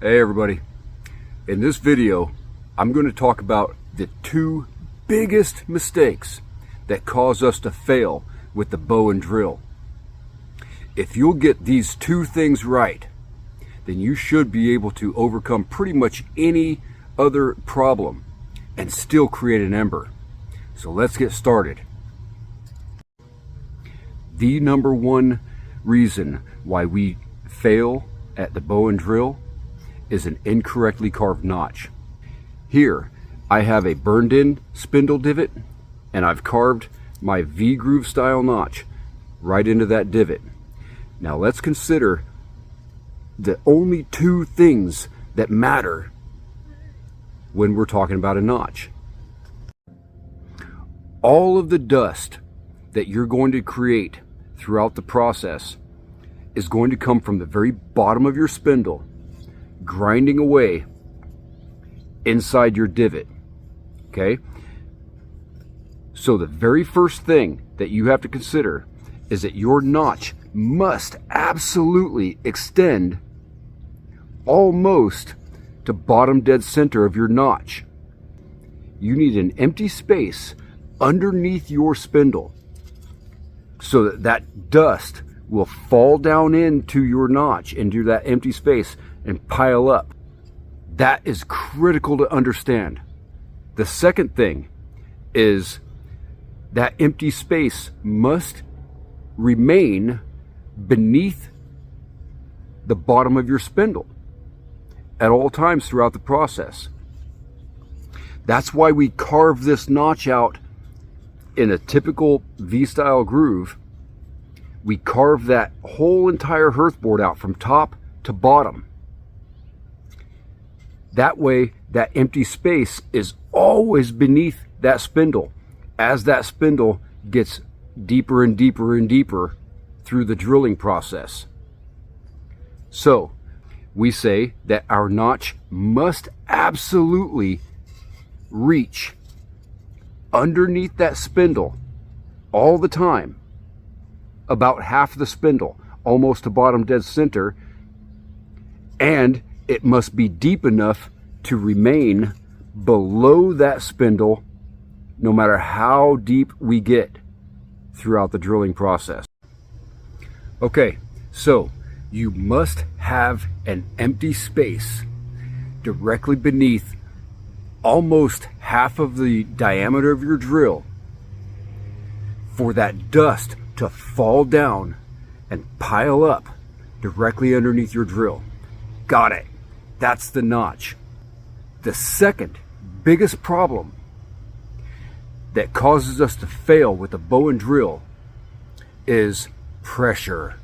Hey everybody, in this video I'm going to talk about the two biggest mistakes that cause us to fail with the bow and drill. If you'll get these two things right, then you should be able to overcome pretty much any other problem and still create an ember. So let's get started. The number one reason why we fail at the bow and drill is an incorrectly carved notch. Here I have a burned in spindle divot and I've carved my V-groove style notch right into that divot. Now let's consider the only two things that matter when we're talking about a notch. All of the dust that you're going to create throughout the process is going to come from the very bottom of your spindle, grinding away inside your divot. Okay? So the very first thing that you have to consider is that your notch must absolutely extend almost to bottom dead center of your notch. You need an empty space underneath your spindle so that that dust will fall down into your notch, into that empty space, and pile up. That is critical to understand. The second thing is that empty space must remain beneath the bottom of your spindle at all times throughout the process. That's why we carve this notch out in a typical V-style groove. We carve that whole entire hearthboard out from top to bottom. That way, that empty space is always beneath that spindle as that spindle gets deeper and deeper and deeper through the drilling process. So, we say that our notch must absolutely reach underneath that spindle all the time, about half the spindle, almost to bottom dead center, and it must be deep enough to remain below that spindle no matter how deep we get throughout the drilling process. Okay, so you must have an empty space directly beneath almost half of the diameter of your drill for that dust to fall down and pile up directly underneath your drill. Got it. That's the notch. The second biggest problem that causes us to fail with the bow and drill is pressure.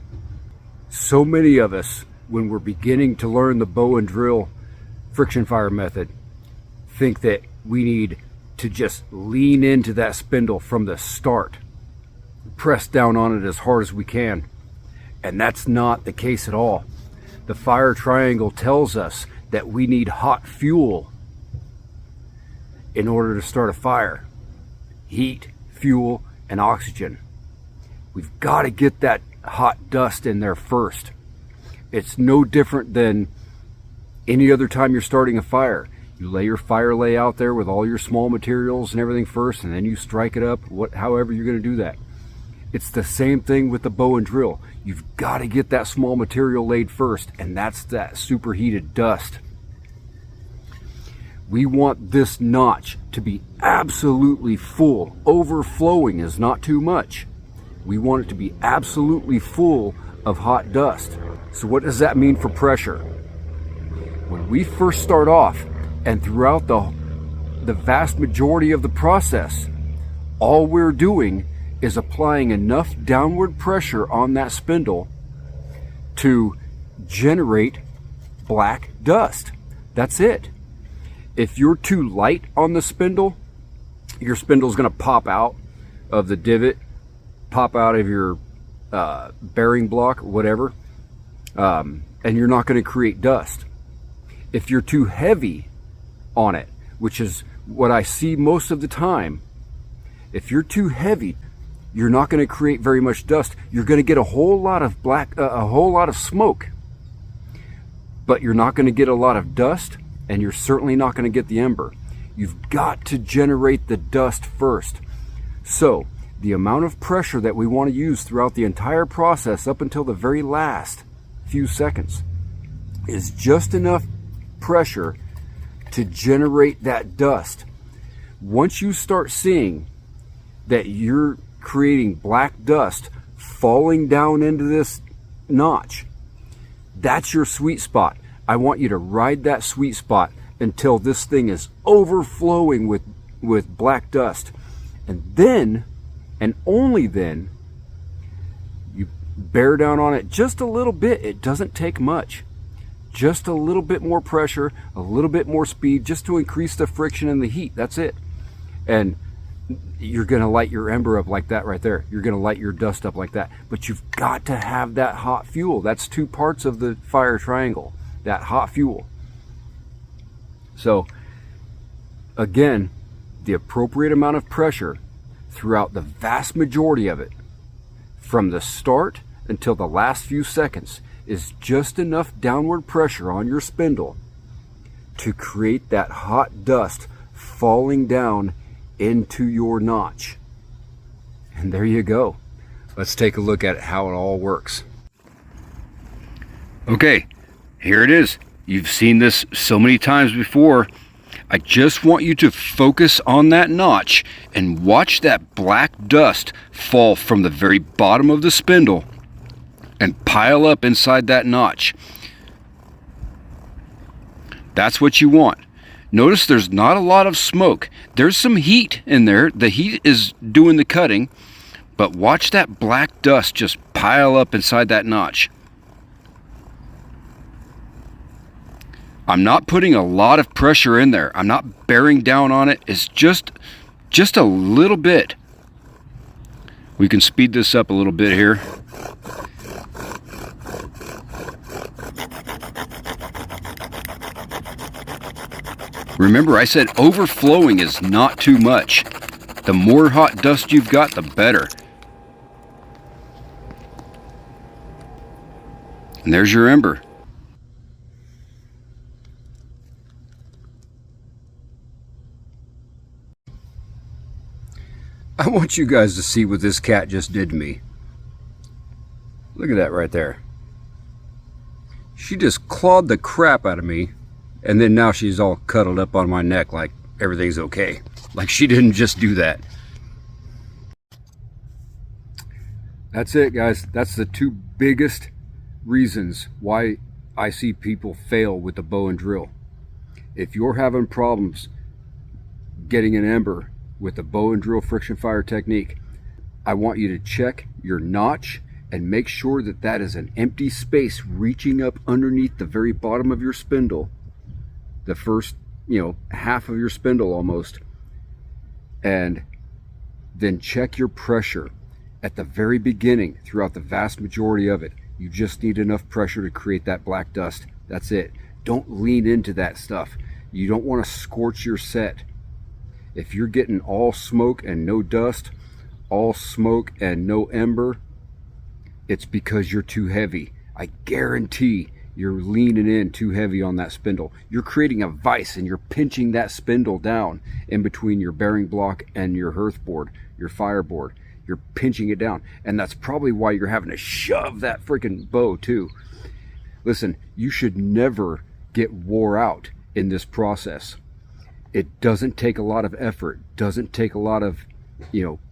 So many of us, when we're beginning to learn the bow and drill friction fire method, think that we need to just lean into that spindle from the start, press down on it as hard as we can. And that's not the case at all. The fire triangle tells us that we need hot fuel in order to start a fire. Heat, fuel, and oxygen. We've got to get that hot dust in there first. It's no different than any other time you're starting a fire. You lay your fire lay out there with all your small materials and everything first, and then you strike it up, however you're going to do that. It's the same thing with the bow and drill. You've got to get that small material laid first, and that's that superheated dust. We want this notch to be absolutely full. Overflowing is not too much. We want it to be absolutely full of hot dust. So what does that mean for pressure? When we first start off, and throughout the vast majority of the process, all we're doing is applying enough downward pressure on that spindle to generate black dust. That's it. If you're too light on the spindle, your spindle's going to pop out of the divot, pop out of your bearing block, whatever, and you're not going to create dust. If you're too heavy on it, which is what I see most of the time, if you're too heavy, you're not going to create very much dust. You're going to get a whole lot of smoke. but you're not going to get a lot of dust, and you're certainly not going to get the ember. You've got to generate the dust first. So the amount of pressure that we want to use throughout the entire process up until the very last few seconds is just enough pressure to generate that dust. Once you start seeing that you're creating black dust falling down into this notch, that's your sweet spot. I want you to ride that sweet spot until this thing is overflowing with black dust. And then, and only then, you bear down on it just a little bit. It doesn't take much. Just a little bit more pressure, a little bit more speed, just to increase the friction and the heat. That's it. And you're going to light your ember up like that right there. You're going to light your dust up like that. But you've got to have that hot fuel. That's two parts of the fire triangle, that hot fuel. So, again, the appropriate amount of pressure throughout the vast majority of it, from the start until the last few seconds, is just enough downward pressure on your spindle to create that hot dust falling down into your notch. And there you go. Let's take a look at how it all works. Okay, here it is. You've seen this so many times before. I just want you to focus on that notch and watch that black dust fall from the very bottom of the spindle and pile up inside that notch. That's what you want. Notice there's not a lot of smoke. There's some heat in there. The heat is doing the cutting, but watch that black dust just pile up inside that notch. I'm not putting a lot of pressure in there. I'm not bearing down on it. It's just a little bit. We can speed this up a little bit here. Remember, I said overflowing is not too much. The more hot dust you've got, the better. And there's your ember. I want you guys to see what this cat just did to me. Look at that right there. She just clawed the crap out of me, and then now she's all cuddled up on my neck like everything's okay. Like she didn't just do that. That's it, guys. That's the two biggest reasons why I see people fail with the bow and drill. If you're having problems getting an ember with the bow and drill friction fire technique, I want you to check your notch and make sure that that is an empty space reaching up underneath the very bottom of your spindle, the first, half of your spindle almost. And then check your pressure at the very beginning throughout the vast majority of it. You just need enough pressure to create that black dust. That's it. Don't lean into that stuff. You don't want to scorch your set. If you're getting all smoke and no dust, all smoke and no ember, it's because you're too heavy. I guarantee you're leaning in too heavy on that spindle. You're creating a vise and you're pinching that spindle down in between your bearing block and your hearth board, your fireboard. You're pinching it down. And that's probably why you're having to shove that freaking bow too. Listen, you should never get wore out in this process. It doesn't take a lot of effort, doesn't take a lot of,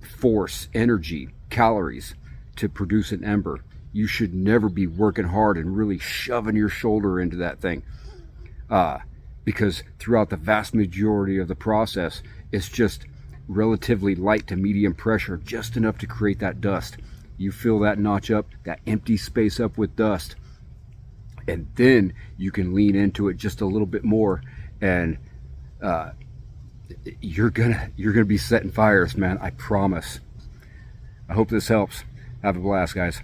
force, energy, calories to produce an ember. You should never be working hard and really shoving your shoulder into that thing. Because throughout the vast majority of the process, it's just relatively light to medium pressure, just enough to create that dust. You fill that notch up, that empty space up with dust, and then you can lean into it just a little bit more, and you're gonna be setting fires, man. I promise. I hope this helps. Have a blast, guys.